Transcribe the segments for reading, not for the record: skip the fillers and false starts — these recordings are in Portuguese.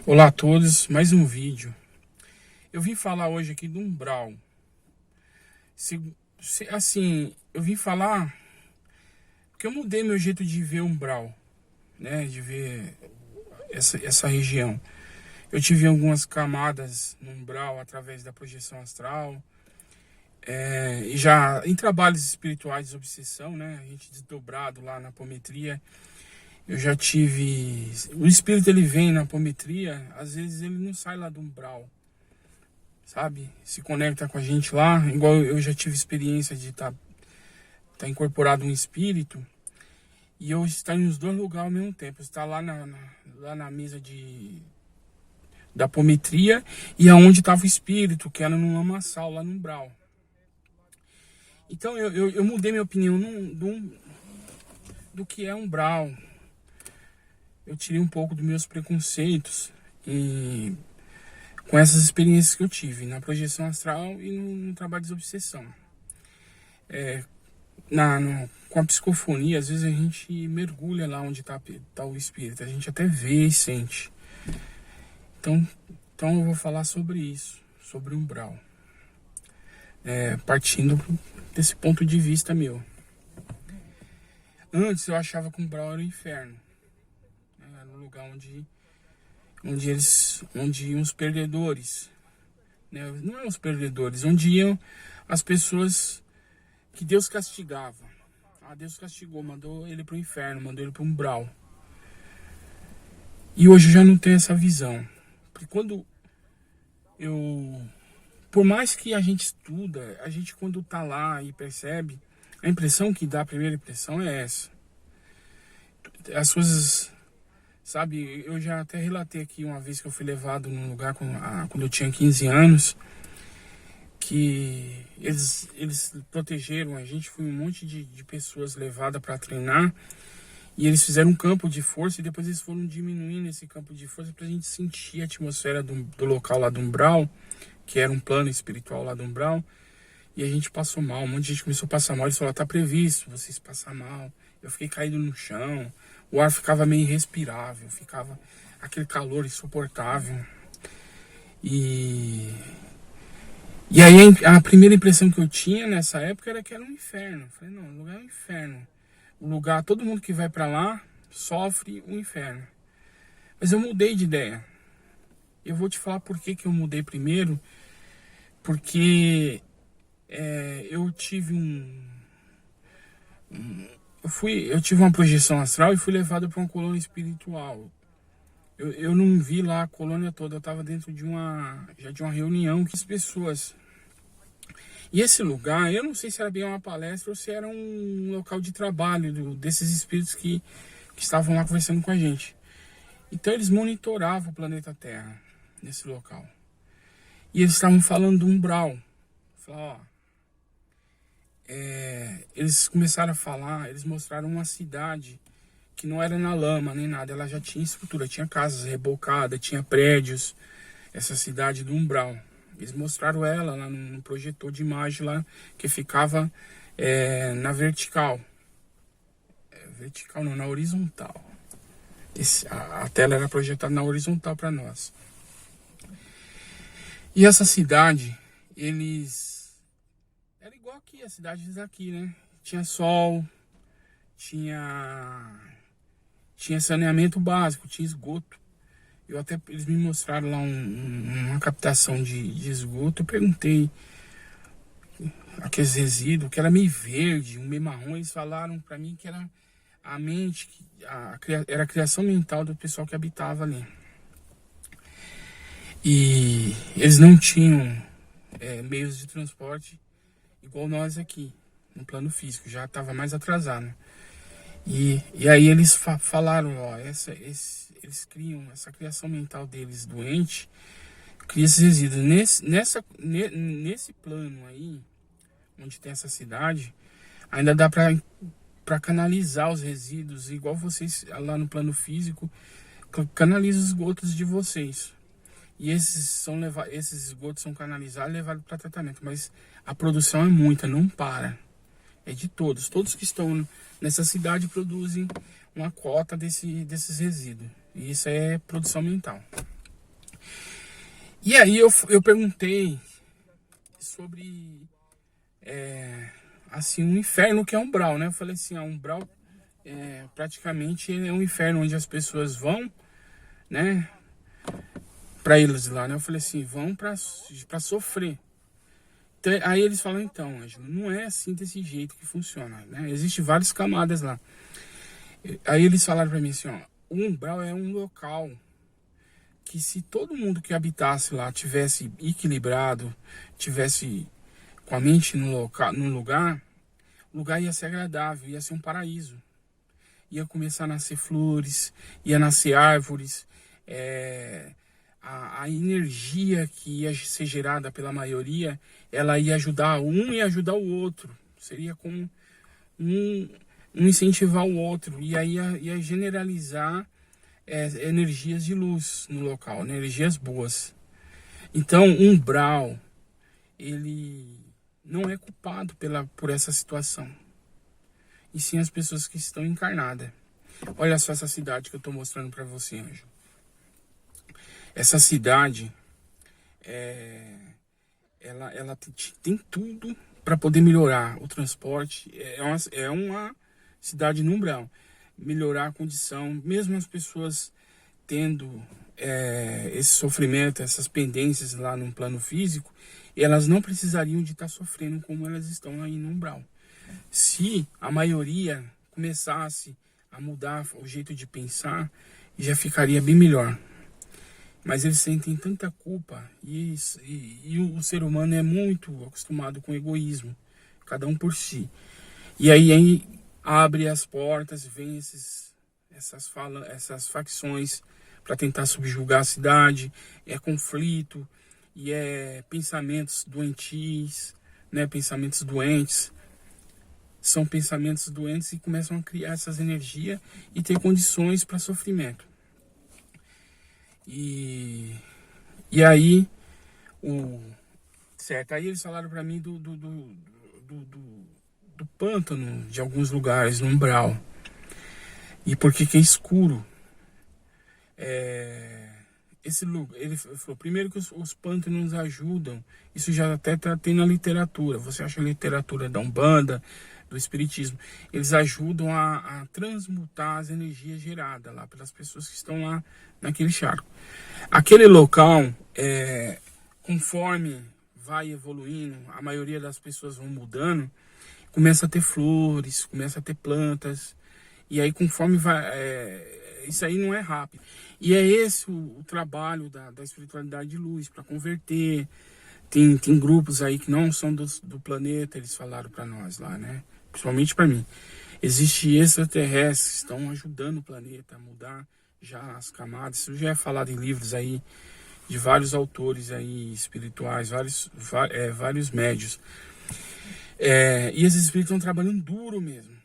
Olá a todos, mais um vídeo. Eu vim falar hoje aqui do umbral. Eu vim falar porque eu mudei meu jeito de ver o umbral, né? De ver essa região. Eu tive algumas camadas no umbral através da projeção astral. E já em trabalhos espirituais de obsessão, né? A gente desdobrado lá na apometria. Eu já tive... O espírito, ele vem na apometria, às vezes ele não sai lá do umbral, sabe? Se conecta com a gente lá, igual eu já tive experiência de tá incorporado um espírito, e eu estar nos dois lugares ao mesmo tempo. Estar lá na mesa da apometria, e aonde estava o espírito, que era num lamaçal, lá no umbral. Então eu mudei minha opinião do que é umbral. Eu tirei um pouco dos meus preconceitos com essas experiências que eu tive na projeção astral e no trabalho de obsessão. Com a psicofonia, às vezes a gente mergulha lá onde tá o espírito, a gente até vê e sente. Então eu vou falar sobre isso, sobre o umbral, partindo desse ponto de vista meu. Antes eu achava que o umbral era o inferno. No lugar onde iam os perdedores, né? Não eram os perdedores, onde iam as pessoas que Deus castigava. Deus castigou, mandou ele para o inferno, mandou ele para o umbral. E hoje eu já não tenho essa visão, porque por mais que a gente estuda, a gente quando tá lá e percebe, a impressão que dá, a primeira impressão é essa. As coisas... Sabe, eu já até relatei aqui uma vez que eu fui levado num lugar quando eu tinha 15 anos, que eles protegeram a gente, foi um monte de pessoas levadas para treinar, e eles fizeram um campo de força, e depois eles foram diminuindo esse campo de força pra gente sentir a atmosfera do local lá do umbral, que era um plano espiritual lá do umbral, e a gente passou mal, um monte de gente começou a passar mal, eles falaram, tá previsto vocês passar mal. Eu fiquei caído no chão, o ar ficava meio irrespirável, ficava aquele calor insuportável. E aí a primeira impressão que eu tinha nessa época era que era um inferno. Eu falei, não, o lugar é um inferno. O lugar, todo mundo que vai pra lá sofre um inferno. Mas eu mudei de ideia. Eu vou te falar por que eu mudei primeiro. Porque eu tive eu tive uma projeção astral e fui levado para uma colônia espiritual. Eu não vi lá a colônia toda, eu estava dentro de uma reunião com as pessoas. E esse lugar, eu não sei se era bem uma palestra ou se era um local de trabalho desses espíritos que estavam lá conversando com a gente. Então eles monitoravam o planeta Terra nesse local. E eles estavam falando do umbral. Falaram, eles começaram a falar, eles mostraram uma cidade que não era na lama nem nada, ela já tinha estrutura, tinha casas rebocadas, tinha prédios, essa cidade do umbral. Eles mostraram ela lá no projetor de imagem lá, que ficava na vertical. Vertical não, na horizontal. A tela era projetada na horizontal para nós. E essa cidade, era igual aqui, a cidade daqui, né? Tinha sol, tinha saneamento básico, tinha esgoto. Eles me mostraram lá uma captação de esgoto. Eu perguntei aqueles resíduos, que era meio verde, meio marrom. Eles falaram pra mim que era a mente, era a criação mental do pessoal que habitava ali. E eles não tinham meios de transporte igual nós aqui, no plano físico, já estava mais atrasado. E aí eles falaram, eles criam essa criação mental deles doente, cria esses resíduos. Nesse plano aí, onde tem essa cidade, ainda dá para canalizar os resíduos, igual vocês lá no plano físico, canaliza os esgotos de vocês. E esses esgotos são canalizados e levados para tratamento. Mas a produção é muita, não para. É de todos. Todos que estão nessa cidade produzem uma cota desses resíduos. E isso é produção mental. E aí eu perguntei sobre, assim, um inferno que é umbral, né? Eu falei assim, umbral praticamente é um inferno onde as pessoas vão, né? Pra eles lá, né? Eu falei assim, vão pra sofrer. Então, aí eles falam, então, Ângelo, não é assim desse jeito que funciona, né? Existem várias camadas lá. Aí eles falaram pra mim assim, ó, o umbral é um local que se todo mundo que habitasse lá tivesse equilibrado, tivesse com a mente no lugar, o lugar ia ser agradável, ia ser um paraíso. Ia começar a nascer flores, ia nascer árvores, a energia que ia ser gerada pela maioria, ela ia ajudar um e ajudar o outro. Seria como um, um incentivar o outro. E aí ia generalizar energias de luz no local, energias boas. Então, um umbral, ele não é culpado por essa situação. E sim as pessoas que estão encarnadas. Olha só essa cidade que eu estou mostrando para você, Anjo. Essa cidade, ela tem tudo para poder melhorar o transporte. É uma cidade no umbral. Melhorar a condição, mesmo as pessoas tendo esse sofrimento, essas pendências lá no plano físico, elas não precisariam de estar sofrendo como elas estão aí no umbral. Se a maioria começasse a mudar o jeito de pensar, já ficaria bem melhor. Mas eles sentem tanta culpa e o ser humano é muito acostumado com egoísmo, cada um por si. E aí abre as portas, vem essas facções para tentar subjugar a cidade, é conflito e é pensamentos doentios, né, pensamentos doentes. São pensamentos doentes e começam a criar essas energias e ter condições para sofrimento. E aí, certo, aí eles falaram para mim do pântano de alguns lugares no umbral. E por que é escuro? Esse lugar, ele falou, primeiro que os pântanos ajudam, isso já até tem na literatura, você acha a literatura da Umbanda, do Espiritismo, eles ajudam a transmutar as energias geradas lá pelas pessoas que estão lá naquele charco. Aquele local, conforme vai evoluindo, a maioria das pessoas vão mudando, começa a ter flores, começa a ter plantas, e aí conforme vai... isso aí não é rápido. E é esse o trabalho da espiritualidade de luz, para converter. Tem grupos aí que não são do planeta, eles falaram para nós lá, né? Principalmente para mim. Existem extraterrestres que estão ajudando o planeta a mudar já as camadas. Isso já é falado em livros aí de vários autores aí espirituais, vários médios. E esses espíritos estão trabalhando duro mesmo.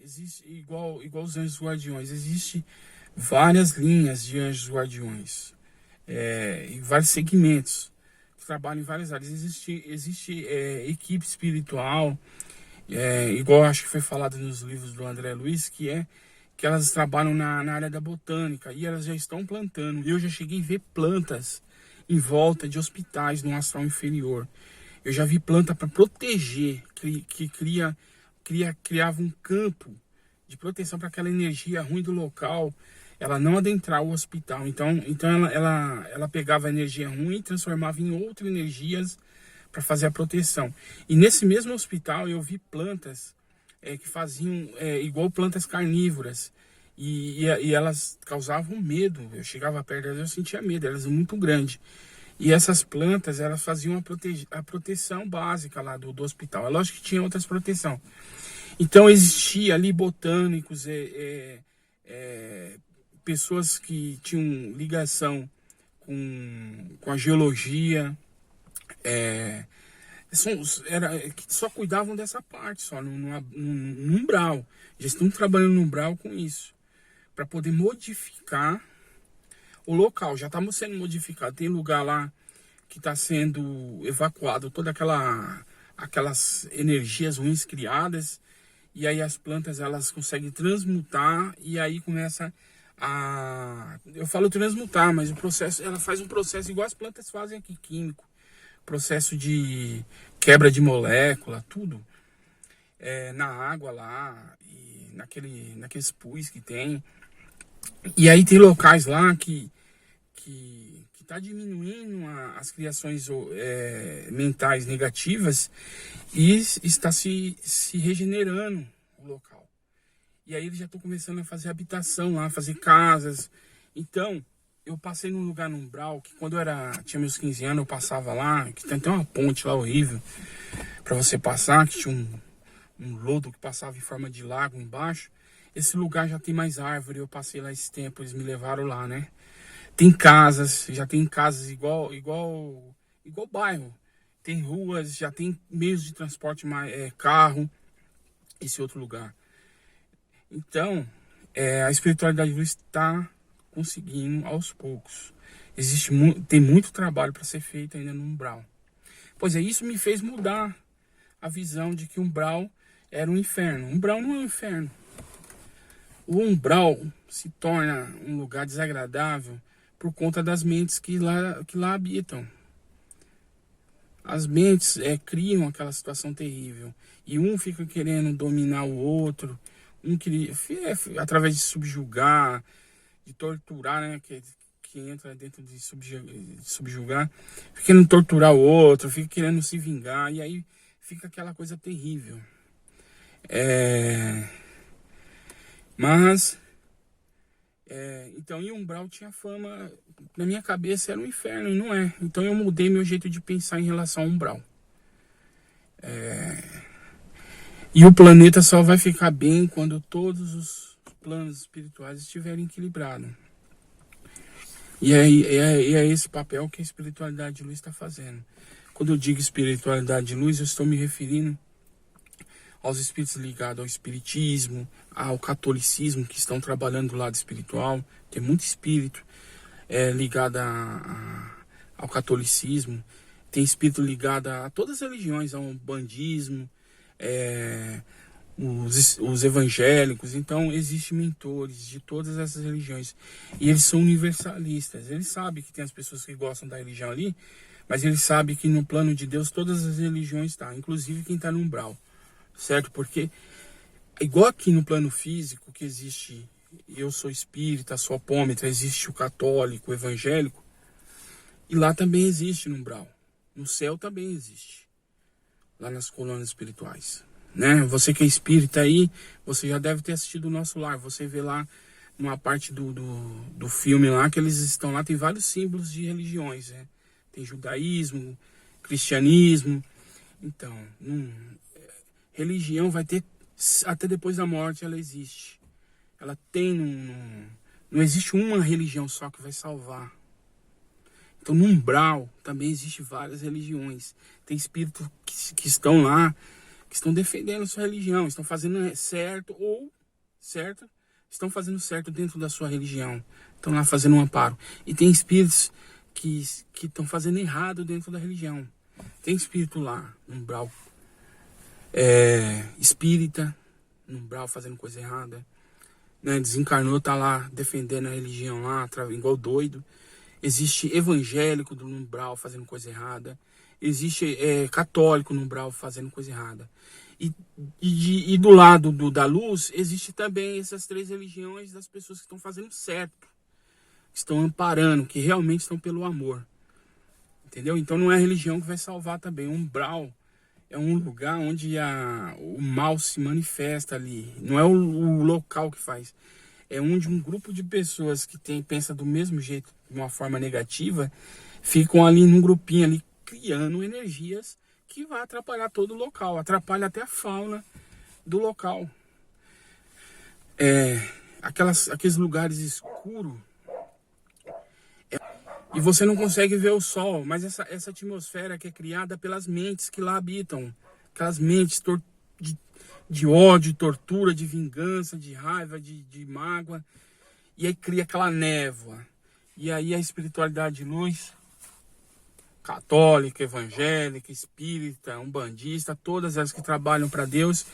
Existe igual os anjos guardiões, existe várias linhas de anjos guardiões, e vários segmentos que trabalham em várias áreas. Existe equipe espiritual, igual acho que foi falado nos livros do André Luiz, que elas trabalham na área da botânica e elas já estão plantando. Eu já cheguei a ver plantas em volta de hospitais no astral inferior. Eu já vi planta para proteger, que criava um campo de proteção para aquela energia ruim do local, ela não adentrar o hospital. Então ela pegava a energia ruim e transformava em outras energias para fazer a proteção. E nesse mesmo hospital eu vi plantas que faziam igual plantas carnívoras. E elas causavam medo. Eu chegava perto delas, eu sentia medo, elas eram muito grandes. E essas plantas, elas faziam a proteção básica lá do hospital. É lógico que tinha outras proteções. Então existia ali botânicos, pessoas que tinham ligação com a geologia, que só cuidavam dessa parte, só no umbral. Já estão trabalhando no umbral com isso, para poder modificar o local. Já estamos sendo modificado. Tem lugar lá que está sendo evacuado toda aquelas energias ruins criadas. E aí as plantas elas conseguem transmutar e aí começa Eu falo transmutar, mas o processo, ela faz um processo igual as plantas fazem aqui, químico. Processo de quebra de molécula, tudo. Na água lá, e naqueles pus que tem. E aí tem locais lá que tá diminuindo as criações mentais negativas e está se regenerando o local. E aí eles já estão começando a fazer habitação lá, fazer casas. Então, eu passei num lugar no Umbral, que quando tinha meus 15 anos, eu passava lá, que tem até uma ponte lá horrível para você passar, que tinha um lodo que passava em forma de lago embaixo. Esse lugar já tem mais árvore, eu passei lá esse tempo, eles me levaram lá, né? Tem casas, já tem casas igual bairro. Tem ruas, já tem meios de transporte, carro, esse outro lugar. Então, a espiritualidade está conseguindo aos poucos. Tem muito trabalho para ser feito ainda no Umbral. Pois é, isso me fez mudar a visão de que o Umbral era um inferno. O Umbral não é um inferno. O Umbral se torna um lugar desagradável por conta das mentes que lá habitam. As mentes criam aquela situação terrível. E um fica querendo dominar o outro. Um queria, através de subjugar, de torturar, né? Que entra dentro de subjugar. Fica querendo torturar o outro, fica querendo se vingar. E aí fica aquela coisa terrível. Então, e Umbral tinha fama, na minha cabeça era um inferno, e não é. Então eu mudei meu jeito de pensar em relação ao Umbral. E o planeta só vai ficar bem quando todos os planos espirituais estiverem equilibrados. E é esse papel que a espiritualidade de luz está fazendo. Quando eu digo espiritualidade de luz, eu estou me referindo aos espíritos ligados ao espiritismo, ao catolicismo, que estão trabalhando do lado espiritual. Tem muito espírito ligado ao catolicismo. Tem espírito ligado a todas as religiões, ao umbandismo, os evangélicos. Então existem mentores de todas essas religiões. E eles são universalistas. Eles sabem que tem as pessoas que gostam da religião ali, mas eles sabem que no plano de Deus todas as religiões estão, inclusive quem está no umbral. Certo? Porque, igual aqui no plano físico, que existe, eu sou espírita, sou apômetra, existe o católico, o evangélico, e lá também existe no umbral. No céu também existe. Lá nas colônias espirituais. Né? Você que é espírita aí, você já deve ter assistido o Nosso Lar. Você vê lá, numa parte do filme lá, que eles estão lá, tem vários símbolos de religiões. Né? Tem judaísmo, cristianismo. Então, religião vai ter, até depois da morte ela existe. Ela tem, não existe uma religião só que vai salvar. Então no umbral também existe várias religiões. Tem espíritos que estão lá, que estão defendendo a sua religião, estão fazendo certo estão fazendo certo dentro da sua religião. Estão lá fazendo um amparo. E tem espíritos que estão fazendo errado dentro da religião. Tem espírito lá no umbral espírita, no umbral fazendo coisa errada, né? Desencarnou, tá lá defendendo a religião lá, igual doido. Existe evangélico do umbral fazendo coisa errada. Existe católico no umbral fazendo coisa errada. E do lado da luz, existe também essas três religiões das pessoas que estão fazendo certo, que estão amparando, que realmente estão pelo amor. Entendeu? Então não é a religião que vai salvar também. O umbral é um lugar onde o mal se manifesta ali. Não é o local que faz. É onde um grupo de pessoas que pensa do mesmo jeito, de uma forma negativa, ficam ali num grupinho ali, criando energias que vai atrapalhar todo o local. Atrapalha até a fauna do local. Aqueles lugares escuros. E você não consegue ver o sol, mas essa atmosfera que é criada pelas mentes que lá habitam. Aquelas mentes de ódio, de tortura, de vingança, de raiva, de mágoa. E aí cria aquela névoa. E aí a espiritualidade de luz, católica, evangélica, espírita, umbandista, todas as que trabalham para Deus,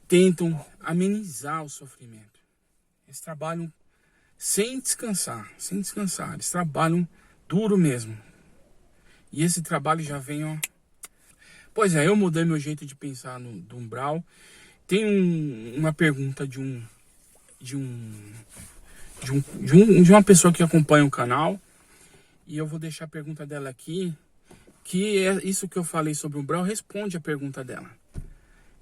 tentam amenizar o sofrimento. Eles trabalham sem descansar, sem descansar. Eles trabalham duro mesmo. E esse trabalho já vem, ó. Pois é, eu mudei meu jeito de pensar do umbral. Tem uma pergunta de uma pessoa que acompanha o canal. E eu vou deixar a pergunta dela aqui. Que é isso que eu falei sobre o umbral, responde a pergunta dela.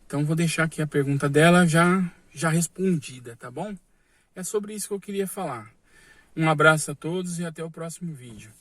Então vou deixar aqui a pergunta dela já respondida, tá bom? É sobre isso que eu queria falar. Um abraço a todos e até o próximo vídeo.